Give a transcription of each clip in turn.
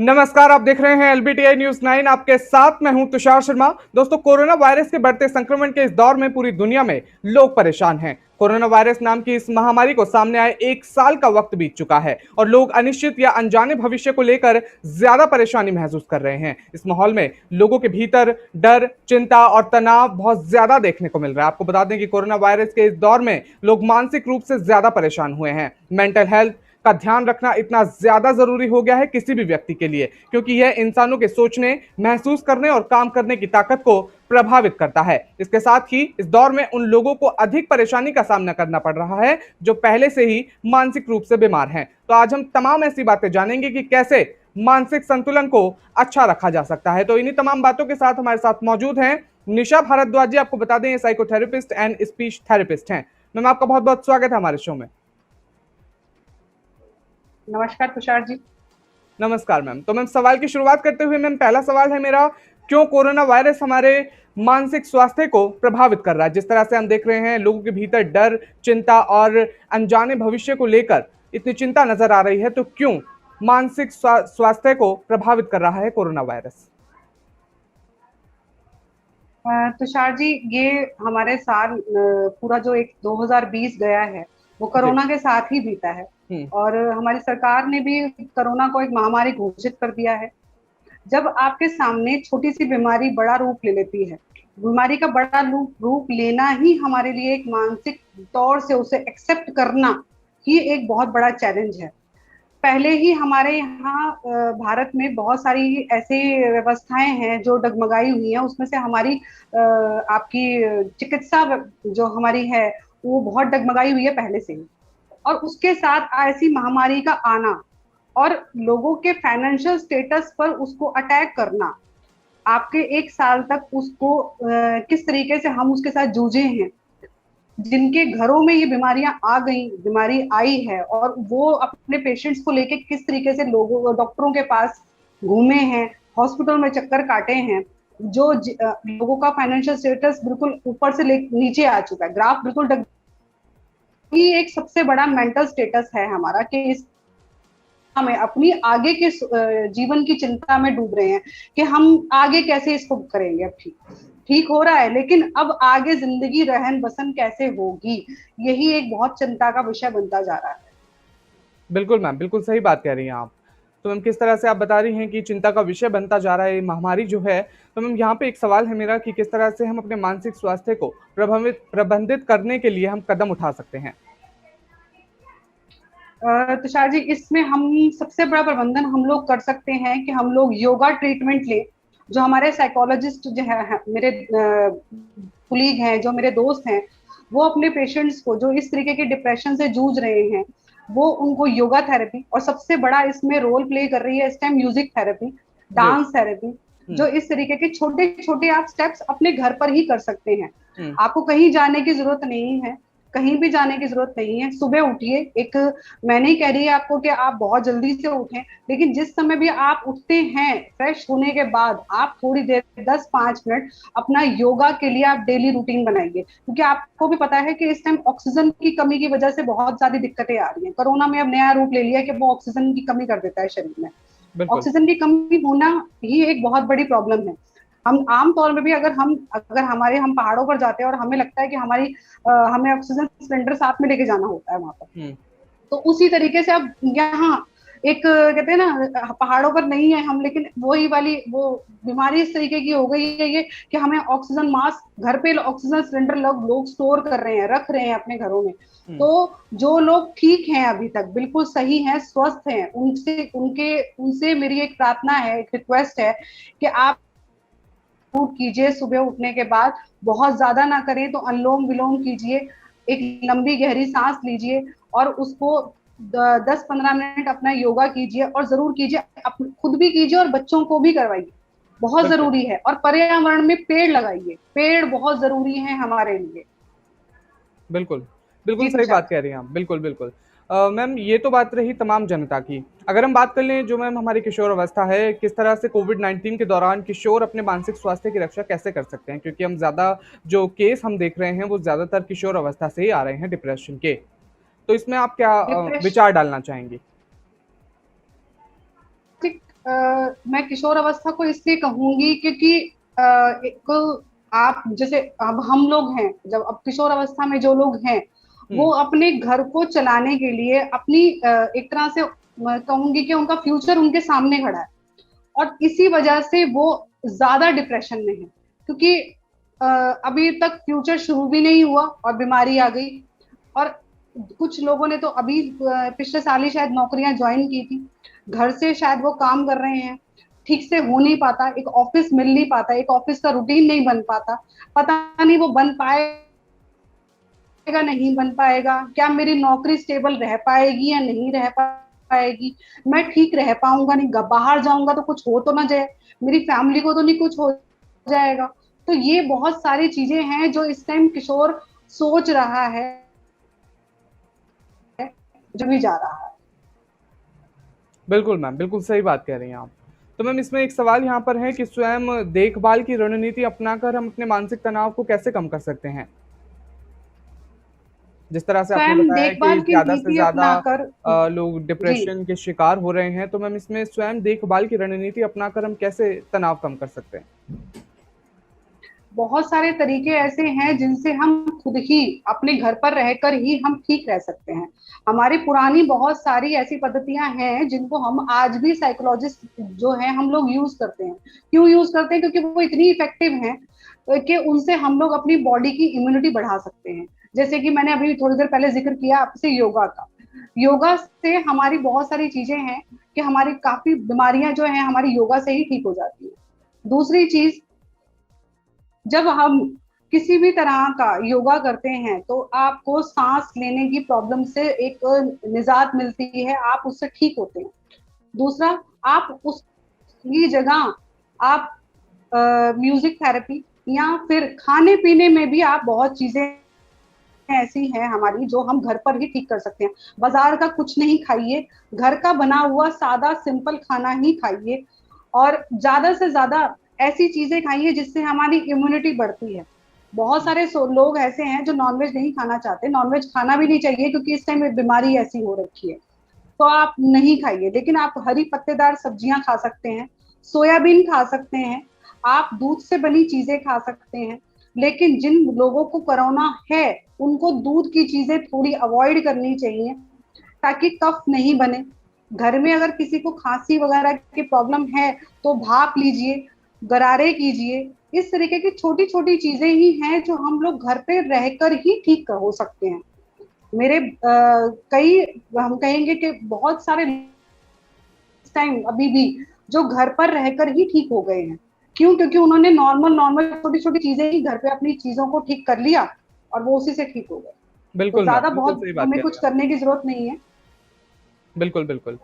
नमस्कार, आप देख रहे हैं एलबीटीआई न्यूज 9। आपके साथ मैं हूं तुषार शर्मा। दोस्तों, कोरोना वायरस के बढ़ते संक्रमण के इस दौर में पूरी दुनिया में लोग परेशान हैं। कोरोना वायरस नाम की इस महामारी को सामने आए 1 साल का वक्त बीत चुका है और लोग अनिश्चित या अनजाने भविष्य को लेकर ज्यादा परेशानी महसूस कर रहे हैं। इस माहौल में लोगों के भीतर डर, चिंता और तनाव बहुत ज्यादा देखने को मिल रहा है। आपको बता दें कि कोरोना वायरस के इस दौर में लोग मानसिक रूप से ज्यादा परेशान हुए हैं। मेंटल हेल्थ का ध्यान रखना इतना ज्यादा जरूरी हो गया है किसी भी व्यक्ति के लिए, क्योंकि यह इंसानों के सोचने, महसूस करने और काम करने की ताकत को प्रभावित करता है। इसके साथ ही इस दौर में उन लोगों को अधिक परेशानी का सामना करना पड़ रहा है जो पहले से ही मानसिक रूप से बीमार हैं। तो आज हम तमाम ऐसी बातें जानेंगे कि कैसे मानसिक संतुलन को अच्छा रखा जा सकता है। तो इन्हीं तमाम बातों के साथ हमारे साथ मौजूद हैं निशा भारद्वाज जी। आपको बता दें, साइकोथेरेपिस्ट एंड स्पीच थेरेपिस्ट हैं। मैम, आपका बहुत बहुत स्वागत है हमारे शो में। नमस्कार तुषार जी। नमस्कार मैम। तो मैम, सवाल की शुरुआत करते हुए मैम, पहला सवाल है मेरा, क्यों कोरोना वायरस हमारे मानसिक स्वास्थ्य को प्रभावित कर रहा है? जिस तरह से हम देख रहे हैं लोगों के भीतर डर, चिंता और अनजाने भविष्य को लेकर इतनी चिंता नजर आ रही है, तो क्यों मानसिक स्वास्थ्य को प्रभावित कर रहा है कोरोना वायरस? तुषार जी, ये हमारे साल पूरा जो एक 2020 गया है वो कोरोना के साथ ही बीता है। और हमारी सरकार ने भी कोरोना को एक महामारी घोषित कर दिया है। जब आपके सामने छोटी सी बीमारी बड़ा रूप ले लेती है, बीमारी का बड़ा रूप लेना ही हमारे लिए एक मानसिक तौर से उसे एक्सेप्ट करना ही एक बहुत बड़ा चैलेंज है। पहले ही हमारे यहाँ भारत में बहुत सारी ऐसी व्यवस्थाएं हैं जो डगमगाई हुई हैं। उसमें से हमारी आपकी चिकित्सा जो हमारी है वो बहुत डगमगाई हुई है पहले से ही। और उसके साथ ऐसी महामारी का आना और लोगों के फाइनेंशियल स्टेटस पर उसको अटैक करना, आपके 1 साल तक उसको किस तरीके से हम उसके साथ जूझे हैं, जिनके घरों में ये बीमारियां आ गई, बीमारी आई है और वो अपने पेशेंट्स को लेके किस तरीके से लोगों डॉक्टरों के पास घूमे हैं, हॉस्पिटल में चक्कर काटे हैं। जो लोगों का फाइनेंशियल स्टेटस बिल्कुल ऊपर से नीचे आ चुका है, ग्राफ बिल्कुल ही एक सबसे बड़ा मेंटल स्टेटस है हमारा कि इस हमें अपनी आगे के जीवन की चिंता में डूब रहे हैं कि हम आगे कैसे इसको करेंगे। अब ठीक हो रहा है, लेकिन अब आगे जिंदगी रहन बसन कैसे होगी, यही एक बहुत चिंता का विषय बनता जा रहा है। बिल्कुल मैम, बिल्कुल सही बात कह रही हैं आप। तो मैम, किस तरह से आप बता रही हैं कि चिंता का विषय बनता जा रहा है महामारी जो है, तो मैम यहाँ पे एक सवाल है मेरा कि किस तरह से हम अपने मानसिक स्वास्थ्य को प्रबंधित करने के लिए हम कदम उठा सकते हैं? तुषार जी, इसमें हम सबसे बड़ा प्रबंधन हम लोग कर सकते हैं कि हम लोग योगा ट्रीटमेंट लें। जो हमारे साइकोलॉजिस्ट जो है, मेरे कुलीग हैं, जो मेरे दोस्त हैं, वो अपने पेशेंट्स को जो इस तरीके के डिप्रेशन से जूझ रहे हैं, वो उनको योगा थेरेपी, और सबसे बड़ा इसमें रोल प्ले कर रही है इस time music therapy, dance therapy, जो इस तरीके के छोटे छोटे आप स्टेप्स अपने घर पर ही कर सकते हैं। आपको कहीं जाने की जरूरत नहीं है, कहीं भी जाने की जरूरत नहीं है। सुबह उठिए, एक मैं नहीं कह रही है आपको कि आप बहुत जल्दी से उठें, लेकिन जिस समय भी आप उठते हैं फ्रेश होने के बाद आप थोड़ी देर 10-5 मिनट अपना योगा के लिए आप डेली रूटीन बनाइए। क्योंकि आपको भी पता है कि इस टाइम ऑक्सीजन की कमी की वजह से बहुत ज्यादा दिक्कतें आ रही हैं। कोरोना में अब नया रूप ले लिया कि वो ऑक्सीजन की कमी कर देता है शरीर में। ऑक्सीजन की कमी होना ही एक बहुत बड़ी प्रॉब्लम है। हम आम तौर में भी अगर हम पहाड़ों पर जाते हैं और हमें लगता है कि हमें ऑक्सीजन सिलेंडर साथ में लेके जाना होता है वहां पर, तो उसी तरीके से अब यहाँ एक कहते हैं ना, पहाड़ों पर नहीं है हम, लेकिन वही वाली वो बीमारी इस तरीके की हो गई है ये कि हमें ऑक्सीजन मास्क घर पे, ऑक्सीजन सिलेंडर लोग स्टोर कर रहे हैं, रख रहे हैं अपने घरों में। तो जो लोग ठीक हैं, अभी तक बिल्कुल सही हैं, स्वस्थ हैं, उनसे मेरी एक प्रार्थना है, एक रिक्वेस्ट है कि आप कीजिए। सुबह उठने के बाद बहुत ज्यादा ना करें तो अनुलोम विलोम कीजिए, एक लंबी गहरी सांस लीजिए और उसको 10-15 मिनट अपना योगा कीजिए, और जरूर कीजिए, खुद भी कीजिए और बच्चों को भी करवाइए, बहुत जरूरी है। और पर्यावरण में पेड़ लगाइए, पेड़ बहुत जरूरी है हमारे लिए। बिल्कुल बिल्कुल सही बात कह रही हैं आप। बिल्कुल बिल्कुल। मैम, ये तो बात रही तमाम जनता की। अगर हम बात कर लें जो मैम हमारी किशोर अवस्था है, किस तरह से कोविड-19 के दौरान किशोर अपने मानसिक स्वास्थ्य की रक्षा कैसे कर सकते हैं? क्योंकि हम ज़्यादा जो केस हम देख रहे हैं वो ज़्यादातर किशोर अवस्था से ही आ रहे हैं, डिप्रेशन के। तो इसमें आप क्या विचार डालना चाहेंगी? मैं किशोर अवस्था को इसलिए कहूंगी क्योंकि एक आप जैसे अब हम लोग हैं, जब अब किशोर अवस्था में जो लोग हैं वो अपने घर को चलाने के लिए अपनी एक तरह से मैं कहूंगी कि उनका फ्यूचर उनके सामने खड़ा है, और इसी वजह से वो ज्यादा डिप्रेशन में है, क्योंकि अभी तक फ्यूचर शुरू भी नहीं हुआ और बीमारी आ गई। और कुछ लोगों ने तो अभी पिछले साल ही शायद नौकरियां ज्वाइन की थी, घर से शायद वो काम कर रहे हैं, ठीक से हो नहीं पाता, एक ऑफिस मिल नहीं पाता, एक ऑफिस का रूटीन नहीं बन पाता, पता नहीं वो बन पाएगा नहीं बन पाएगा, क्या मेरी नौकरी स्टेबल रह पाएगी या नहीं रह पाएगी, मैं ठीक रह पाऊंगा नहीं, बाहर जाऊंगा तो कुछ हो तो ना जाए, मेरी फैमिली को तो नहीं कुछ हो जाएगा। तो ये बहुत सारी चीजें हैं जो इस टाइम किशोर सोच रहा है, जो भी जा रहा है। बिल्कुल मैम, बिल्कुल सही बात कह रही हैं आप। तो मैम इसमें एक सवाल यहाँ पर है कि स्वयं देखभाल की रणनीति अपनाकर हम अपने मानसिक तनाव को कैसे कम कर सकते हैं? जिस तरह से आपने स्वयं बताया कि देखभाल की ज़्यादा से नीति ज़्यादा अपनाकर, लोग जी, डिप्रेशन के शिकार हो रहे हैं, तो मैम इसमें स्वयं देखभाल की रणनीति अपनाकर हम कैसे तनाव कम कर सकते हैं? बहुत सारे तरीके ऐसे हैं जिनसे हम खुद ही अपने घर पर रहकर ही हम ठीक रह सकते हैं। हमारी पुरानी बहुत सारी ऐसी पद्धतियां हैं जिनको हम आज भी साइकोलॉजिस्ट जो है हम लोग यूज करते हैं। क्यों यूज करते हैं? क्योंकि वो इतनी इफेक्टिव हैं कि उनसे हम लोग अपनी बॉडी की इम्यूनिटी बढ़ा सकते हैं। जैसे कि मैंने अभी थोड़ी देर पहले जिक्र किया आपसे योगा का। योगा से हमारी बहुत सारी चीजें हैं कि हमारी काफी बीमारियां जो है हमारी योगा से ही ठीक हो जाती है। दूसरी चीज, जब हम किसी भी तरह का योगा करते हैं तो आपको सांस लेने की प्रॉब्लम से एक निजात मिलती है, आप उससे ठीक होते हैं। दूसरा, आप उसकी जगह आप म्यूजिक थेरेपी या फिर खाने पीने में भी आप बहुत चीजें ऐसी हैं हमारी जो हम घर पर ही ठीक कर सकते हैं। बाजार का कुछ नहीं खाइए, घर का बना हुआ सादा सिंपल खाना ही खाइए, और ज्यादा से ज्यादा ऐसी चीजें खाइए जिससे हमारी इम्यूनिटी बढ़ती है। बहुत सारे लोग ऐसे हैं जो नॉनवेज नहीं खाना चाहते, नॉनवेज खाना भी नहीं चाहिए क्योंकि इस टाइम बीमारी ऐसी हो रखी है, तो आप नहीं खाइए, लेकिन आप हरी पत्तेदार सब्जियां खा सकते हैं, सोयाबीन खा सकते हैं, आप दूध से बनी चीजें खा सकते हैं। लेकिन जिन लोगों को कोरोना है उनको दूध की चीजें थोड़ी अवॉइड करनी चाहिए ताकि कफ नहीं बने। घर में अगर किसी को खांसी वगैरह की प्रॉब्लम है तो भाप लीजिए, गरारे कीजिए। इस तरीके की छोटी छोटी चीजें ही हैं जो हम लोग घर पे रहकर ही ठीक हो सकते हैं। मेरे कई, हम कहेंगे कि बहुत सारे टाइम अभी भी जो घर पर रहकर ही ठीक हो गए हैं। क्यों? क्योंकि उन्होंने नॉर्मल नॉर्मल छोटी छोटी चीजें ही घर पे अपनी चीजों को ठीक कर लिया और वो उसी से ठीक हो गए। तो बिल्कुल मैम, ज्यादा बिल्कुल बहुत सही बात हमें कह रही कुछ हैं आप। करने की जरूरत नहीं है। बिल्कुल, बिल्कुल।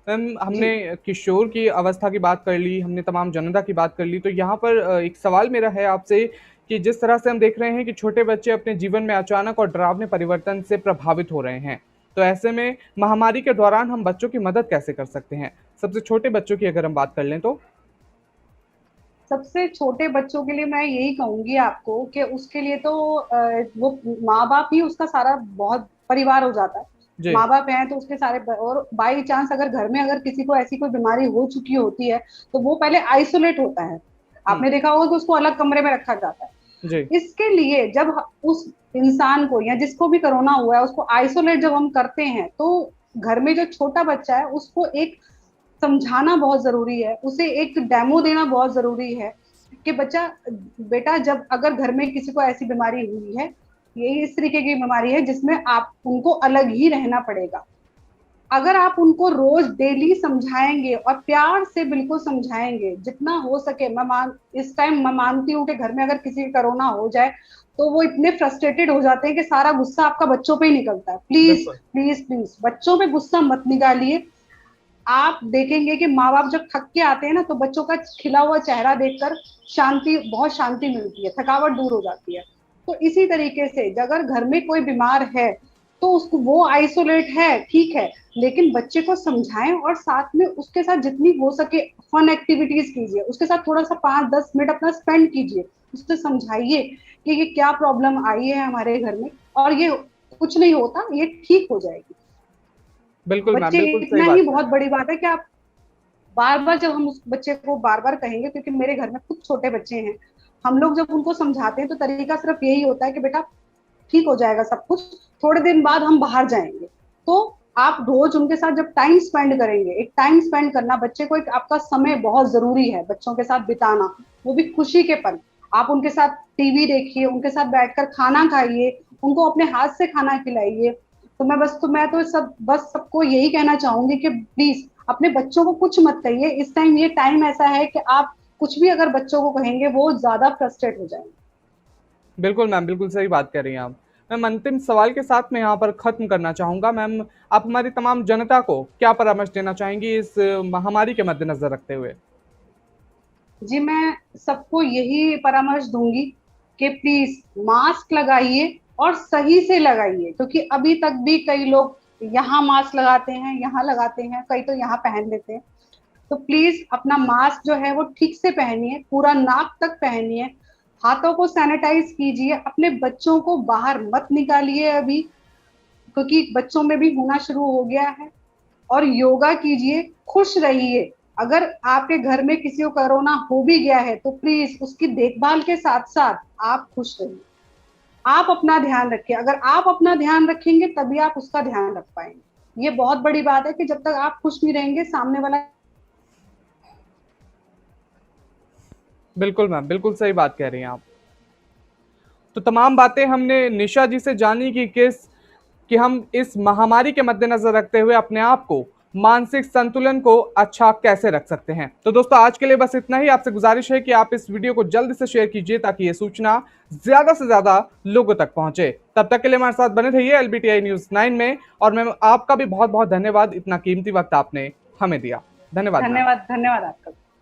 मैम जी, हमने किशोर की अवस्था की बात कर ली, हमने तमाम जनता की बात कर ली, तो यहाँ पर एक सवाल मेरा है आपसे कि जिस तरह से हम देख रहे हैं कि छोटे बच्चे अपने जीवन में अचानक और डरावने परिवर्तन से प्रभावित हो रहे हैं, तो ऐसे में महामारी के दौरान हम बच्चों की मदद कैसे कर सकते हैं? सबसे छोटे बच्चों की अगर हम बात कर लें तो? सबसे छोटे बच्चों के लिए मैं यही कहूंगी आपको कि उसके लिए तो वो माँ बाप ही उसका सारा बहुत परिवार हो जाता है। जी। माँ बाप हैं तो उसके सारे और बाई चांस अगर घर में अगर किसी को ऐसी कोई बीमारी हो चुकी होती है तो वो पहले आइसोलेट होता है। हुँ, आपने देखा होगा कि उसको अलग कमरे में रखा जाता है। जी, इसके लिए जब उस इंसान को या जिसको भी कोरोना हुआ है उसको आइसोलेट जब हम करते हैं तो घर में जो छोटा बच्चा है उसको एक समझाना बहुत जरूरी है, उसे एक डेमो देना बहुत जरूरी है कि बच्चा, बेटा जब अगर घर में किसी को ऐसी बीमारी हुई है, ये इस तरीके की बीमारी है जिसमें आप उनको अलग ही रहना पड़ेगा। अगर आप उनको रोज डेली समझाएंगे और प्यार से बिल्कुल समझाएंगे जितना हो सके, इस टाइम मैं मानती हूँ कि घर में अगर किसी का कोरोना हो जाए तो वो इतने फ्रस्ट्रेटेड हो जाते हैं कि सारा गुस्सा आपका बच्चों पे ही निकलता है। प्लीज बिल्कुल, प्लीज प्लीज बच्चों पे गुस्सा मत निकालिए। आप देखेंगे कि माँ बाप जब थक के आते हैं ना तो बच्चों का खिला हुआ चेहरा देखकर शांति, बहुत शांति मिलती है, थकावट दूर हो जाती है। तो इसी तरीके से अगर घर में कोई बीमार है तो उसको, वो आइसोलेट है ठीक है, लेकिन बच्चे को समझाएं और साथ में उसके साथ जितनी हो सके फन एक्टिविटीज कीजिए, उसके साथ थोड़ा सा 5-10 मिनट अपना स्पेंड कीजिए, उससे समझाइए कि ये क्या प्रॉब्लम आई है हमारे घर में और ये कुछ नहीं होता, ये ठीक हो जाएगी। बिल्कुल मैम, बच्चे, बिल्कुल सही इतना बात ही कह बहुत रहे हैं आप। बड़ी बात है कि आप, बार बार जब हम उस बच्चे को बार बार कहेंगे, क्योंकि मेरे घर में खुद छोटे बच्चे हैं, हम लोग जब उनको समझाते हैं तो तरीका सिर्फ यही होता है कि बेटा ठीक हो जाएगा सब कुछ, थोड़े दिन बाद हम बाहर जाएंगे। तो आप रोज उनके साथ जब टाइम स्पेंड करेंगे, एक टाइम स्पेंड करना बच्चे को, एक आपका समय बहुत जरूरी है बच्चों के साथ बिताना, वो भी खुशी के पल। आप उनके साथ टीवी देखिए, उनके साथ बैठकर खाना खाइए, उनको अपने हाथ से खाना खिलाइए। तो मैं तो सब बस सबको यही कहना चाहूंगी कि प्लीज अपने बच्चों को कुछ मत कहिए इस टाइम। ये टाइम ऐसा है कि आप कुछ भी अगर बच्चों को कहेंगे वो ज्यादा फ्रस्ट्रेट हो जाएंगे। बिल्कुल मैम, बिल्कुल सही बात कर रही हैं आप। मैम अंतिम सवाल के साथ मैं यहाँ पर खत्म करना चाहूंगा। मैम आप हमारी तमाम जनता को क्या परामर्श देना चाहेंगी इस महामारी के मद्देनजर रखते हुए? जी, मैं सबको यही परामर्श दूंगी कि प्लीज मास्क लगाइए और सही से लगाइए, क्योंकि अभी तक भी कई लोग यहाँ मास्क लगाते हैं, यहाँ लगाते हैं, कई तो यहाँ पहन लेते हैं। तो प्लीज अपना मास्क जो है वो ठीक से पहनिए, पूरा नाक तक पहनिए, हाथों को सैनिटाइज कीजिए, अपने बच्चों को बाहर मत निकालिए अभी, क्योंकि बच्चों में भी होना शुरू हो गया है। और योगा कीजिए, खुश रहिए। अगर आपके घर में किसी को कोरोना हो भी गया है तो प्लीज उसकी देखभाल के साथ साथ आप खुश रहिए। आप अपना ध्यान रखिए, अगर आप अपना ध्यान रखेंगे तभी आप उसका ध्यान रख पाएंगे। ये बहुत बड़ी बात है कि जब तक आप खुश नहीं रहेंगे सामने वाला। बिल्कुल मैम, बिल्कुल सही बात कह रही हैं आप। तो तमाम बातें हमने निशा जी से जानी कि हम इस महामारी के मद्देनजर रखते हुए अपने आप को, मानसिक संतुलन को अच्छा कैसे रख सकते हैं। तो दोस्तों आज के लिए बस इतना ही। आपसे गुजारिश है कि आप इस वीडियो को जल्द से शेयर कीजिए ताकि ये सूचना ज्यादा से ज्यादा लोगों तक पहुंचे। तब तक के लिए हमारे साथ बने रहिए LBTI न्यूज़ 9 में। और मैम आपका भी बहुत बहुत धन्यवाद, इतना कीमती वक्त आपने हमें दिया। धन्यवाद मैम। धन्यवाद, धन्यवाद।